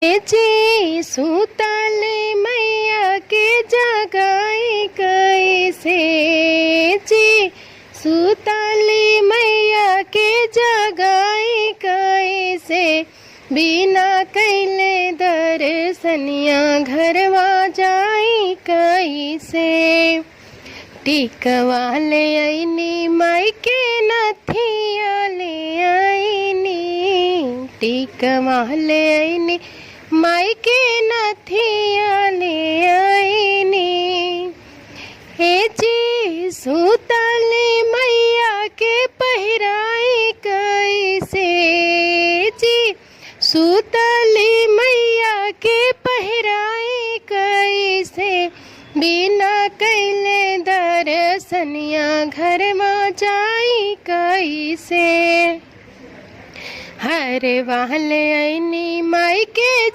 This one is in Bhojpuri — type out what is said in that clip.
जी सुताले मैया के जगाई कैसे। जी सुताले मैया के जगाई कैसे। बिना कैले दर्शनिया घरवा जाई कैसे। टिकवा ले आईनी माई के नथिया ले आईनी। टिकवा ले आईनी माई के नथिया ले आईनी। हे जी सुतले मैया के पहिराई कैसे। जी सुतले मैया के पहिराई कैसे। बिना कैले दर्शनिया घर में जाई कैसे। हर वाले आईनी माई के